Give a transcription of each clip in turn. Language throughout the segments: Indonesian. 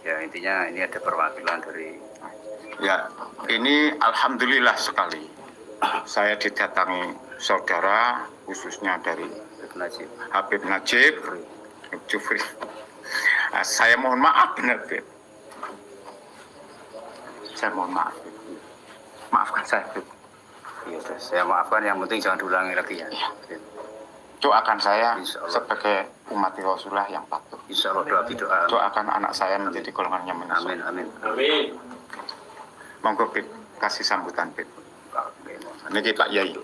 Ya intinya ini ada perwakilan dari. Ya, ini alhamdulillah sekali. Saya didatangi saudara khususnya dari Habib Najib Jufri. Saya mohon maaf benar, Beb. Saya mohon maaf. Maafkan saya, Beb. Ya, saya maafkan, yang penting jangan diulangi lagi ya. Ya. Doakan saya sebagai umat Rasulullah yang patuh. Insya Allah doa. Doakan anak saya menjadi golongan yang menyusul. Amin, amin. Amin. Monggo, Beb, kasih sambutan, Beb. Ini Pak Yai.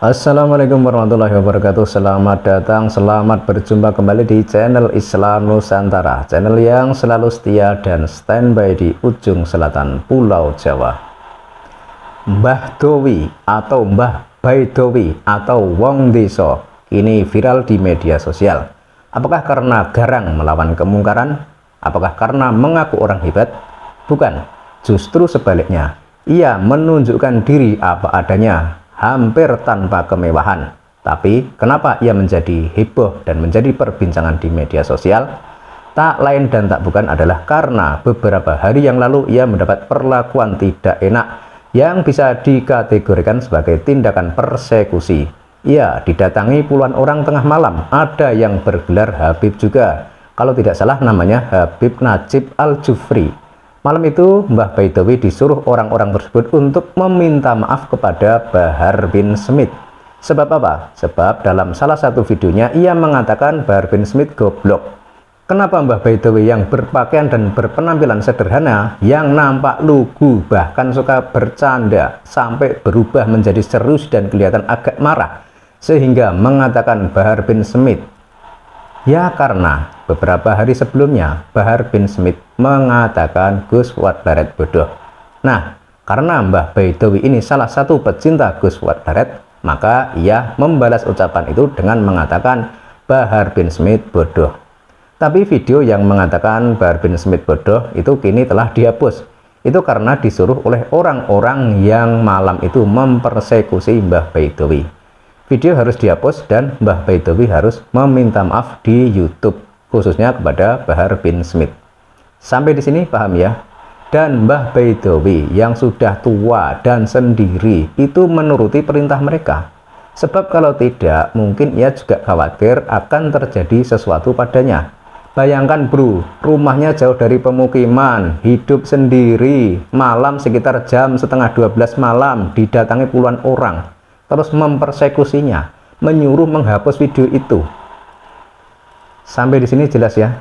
Assalamualaikum warahmatullahi wabarakatuh. Selamat datang, selamat berjumpa kembali di channel Islam Nusantara, channel yang selalu setia dan standby di ujung selatan Pulau Jawa. Mbah Dowi atau Mbah Baidowi atau Wong Deso ini viral di media sosial. Apakah karena garang melawan kemungkaran? Apakah karena mengaku orang hebat? Bukan, justru sebaliknya. Ia menunjukkan diri apa adanya, hampir tanpa kemewahan. Tapi kenapa ia menjadi heboh dan menjadi perbincangan di media sosial? Tak lain dan tak bukan adalah karena beberapa hari yang lalu ia mendapat perlakuan tidak enak yang bisa dikategorikan sebagai tindakan persekusi. Ia didatangi puluhan orang tengah malam, ada yang bergelar Habib juga. Kalau tidak salah namanya Habib Najib Al-Jufri. Malam itu Mbah Baidowi disuruh orang-orang tersebut untuk meminta maaf kepada Bahar bin Smith. Sebab apa? Sebab dalam salah satu videonya ia mengatakan Bahar bin Smith goblok. Kenapa Mbah Baidowi yang berpakaian dan berpenampilan sederhana, yang nampak lugu, bahkan suka bercanda, sampai berubah menjadi serius dan kelihatan agak marah, sehingga mengatakan Bahar bin Smith? Ya karena beberapa hari sebelumnya Bahar bin Smith mengatakan Gus Fuad Baret bodoh. Nah, karena Mbah Baidowi ini salah satu pecinta Gus Fuad Baret, maka ia membalas ucapan itu dengan mengatakan Bahar bin Smith bodoh. Tapi video yang mengatakan Bahar bin Smith bodoh itu kini telah dihapus. Itu karena disuruh oleh orang-orang yang malam itu mempersekusi Mbah Baidowi. Video harus dihapus dan Mbah Baidowi harus meminta maaf di YouTube, khususnya kepada Bahar bin Smith. Sampai di sini paham ya? Dan Mbah Baidowi yang sudah tua dan sendiri itu menuruti perintah mereka. Sebab kalau tidak, mungkin ia juga khawatir akan terjadi sesuatu padanya. Bayangkan bro, rumahnya jauh dari pemukiman, hidup sendiri, malam sekitar jam setengah 12 malam didatangi puluhan orang, terus mempersekusinya, menyuruh menghapus video itu. Sampai di sini jelas ya.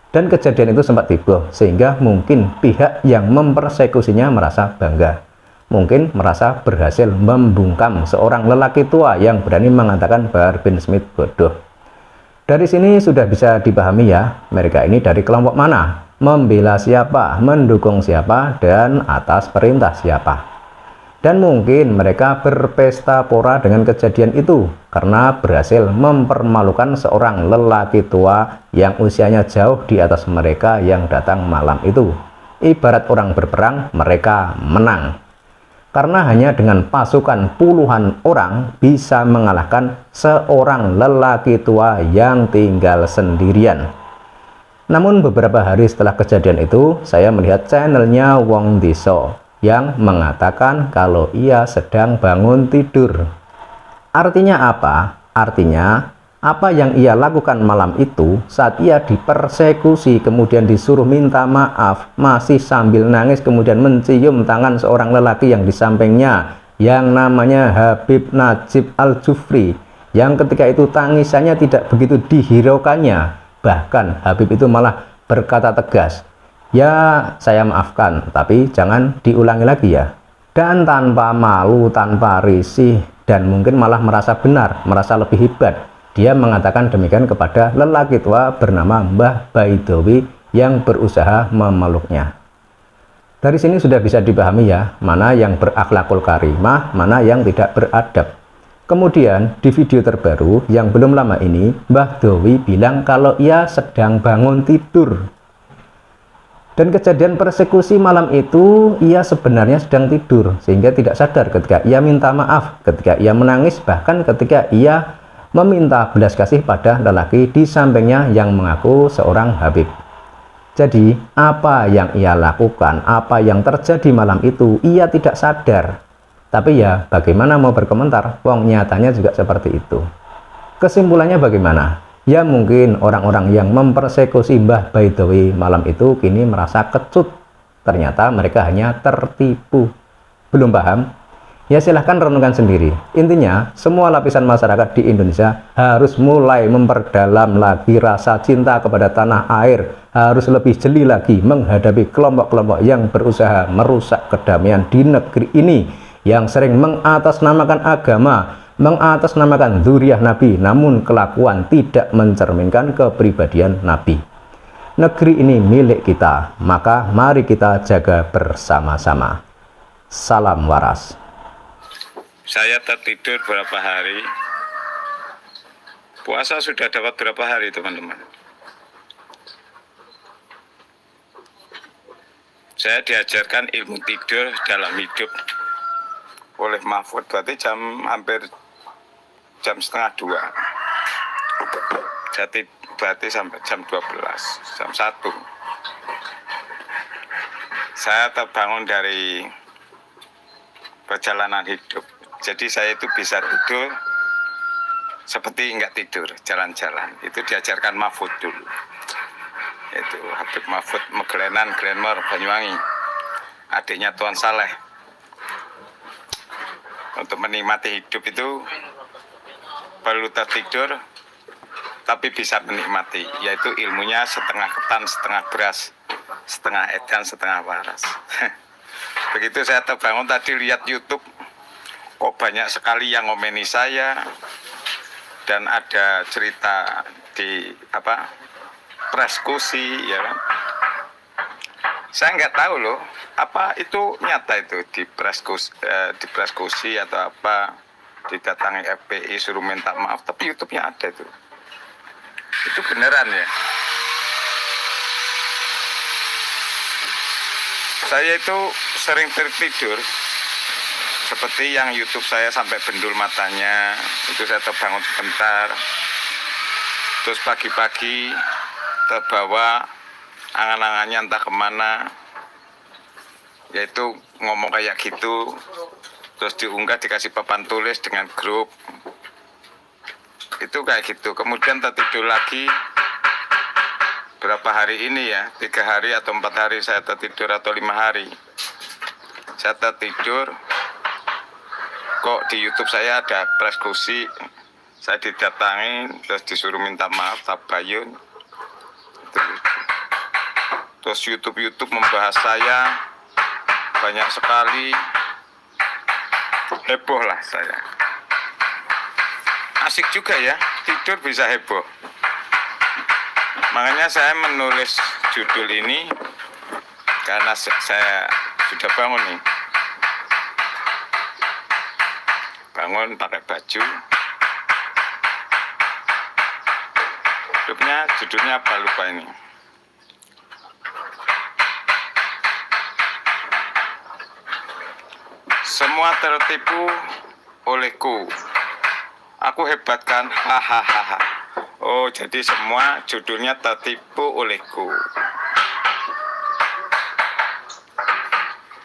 Dan kejadian itu sempat heboh, sehingga mungkin pihak yang mempersekusinya merasa bangga. Mungkin merasa berhasil membungkam seorang lelaki tua yang berani mengatakan Bahar bin Smith bodoh. Dari sini sudah bisa dipahami ya, mereka ini dari kelompok mana, membela siapa, mendukung siapa, dan atas perintah siapa. Dan mungkin mereka berpesta pora dengan kejadian itu karena berhasil mempermalukan seorang lelaki tua yang usianya jauh di atas mereka yang datang malam itu. Ibarat orang berperang, mereka menang. Karena hanya dengan pasukan puluhan orang bisa mengalahkan seorang lelaki tua yang tinggal sendirian. Namun beberapa hari setelah kejadian itu, saya melihat channelnya Wong Deso yang mengatakan kalau ia sedang bangun tidur. Artinya apa? Artinya apa yang ia lakukan malam itu saat ia dipersekusi kemudian disuruh minta maaf, masih sambil nangis kemudian mencium tangan seorang lelaki yang di sampingnya yang namanya Habib Najib Al-Jufri, yang ketika itu tangisannya tidak begitu dihiraukannya. Bahkan Habib itu malah berkata tegas, ya saya maafkan, tapi jangan diulangi lagi ya. Dan tanpa malu, tanpa risih, dan mungkin malah merasa benar, merasa lebih hebat, dia mengatakan demikian kepada lelaki tua bernama Mbah Baidowi yang berusaha memeluknya. Dari sini sudah bisa dipahami ya, mana yang berakhlakul karimah, mana yang tidak beradab. Kemudian di video terbaru yang belum lama ini, Mbah Dowi bilang kalau ia sedang bangun tidur. Dan kejadian persekusi malam itu, ia sebenarnya sedang tidur, sehingga tidak sadar ketika ia minta maaf, ketika ia menangis, bahkan ketika ia meminta belas kasih pada lelaki di sampingnya yang mengaku seorang Habib. Jadi, apa yang ia lakukan, apa yang terjadi malam itu, ia tidak sadar. Tapi ya, bagaimana mau berkomentar? Wong nyatanya juga seperti itu. Kesimpulannya bagaimana? Ya mungkin orang-orang yang mempersekusi Mbah Baidowi malam itu kini merasa kecut. Ternyata mereka hanya tertipu. Belum paham? Ya silahkan renungkan sendiri. Intinya, semua lapisan masyarakat di Indonesia harus mulai memperdalam lagi rasa cinta kepada tanah air. Harus lebih jeli lagi menghadapi kelompok-kelompok yang berusaha merusak kedamaian di negeri ini, yang sering mengatasnamakan agama, mengatasnamakan dzurriyyah Nabi, namun kelakuan tidak mencerminkan kepribadian Nabi. Negeri ini milik kita, maka mari kita jaga bersama-sama. Salam waras. Saya tertidur berapa hari, puasa sudah dapat berapa hari teman-teman. Saya diajarkan ilmu tidur dalam hidup oleh Mahfud, berarti hampir jam setengah 2. Jadi berarti sampai jam 12, jam 1. Saya terbangun dari perjalanan hidup. Jadi saya itu bisa tidur seperti nggak tidur, jalan-jalan. Itu diajarkan Mahfud dulu. Itu Habib Mahfud Meglenan Glenmore Banyuwangi, adiknya Tuan Saleh. Untuk menikmati hidup itu perlu tertidur, tapi bisa menikmati, yaitu ilmunya setengah ketan, setengah beras, setengah edan, setengah waras. Begitu saya terbangun tadi lihat YouTube, kok banyak sekali yang ngomeni saya, dan ada cerita di persekusi, ya kan? Saya nggak tahu loh, apa itu nyata itu di persekusi atau apa, didatangi FPI suruh minta maaf, tapi YouTube-nya ada itu. Itu beneran ya. Saya itu sering tertidur, seperti yang YouTube saya sampai bendul matanya, itu saya terbangun sebentar, terus pagi-pagi terbawa angan-angannya entah kemana, yaitu ngomong kayak gitu, terus diunggah, dikasih papan tulis dengan grup, itu kayak gitu. Kemudian tertidur lagi, berapa hari ini ya, 3 hari atau 4 hari saya tertidur, atau 5 hari saya tertidur, kok di YouTube saya ada persekusi, saya didatangi, terus disuruh minta maaf, tabayun. Terus YouTube membahas saya banyak sekali, heboh lah saya. Asik juga ya, tidur bisa heboh. Makanya saya menulis judul ini, karena saya sudah bangun nih. Bangun pakai baju. Judulnya apa lupa ini. Semua tertipu olehku. Aku hebat kan? Hahaha. Oh, jadi semua judulnya tertipu olehku.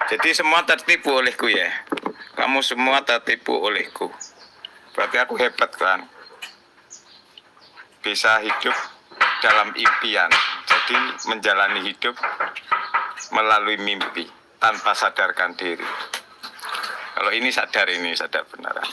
Jadi semua tertipu olehku ya. Kamu semua tertipu olehku. Berarti aku hebat kan? Bisa hidup dalam impian. Jadi menjalani hidup melalui mimpi tanpa sadarkan diri. Kalau ini sadar benaran.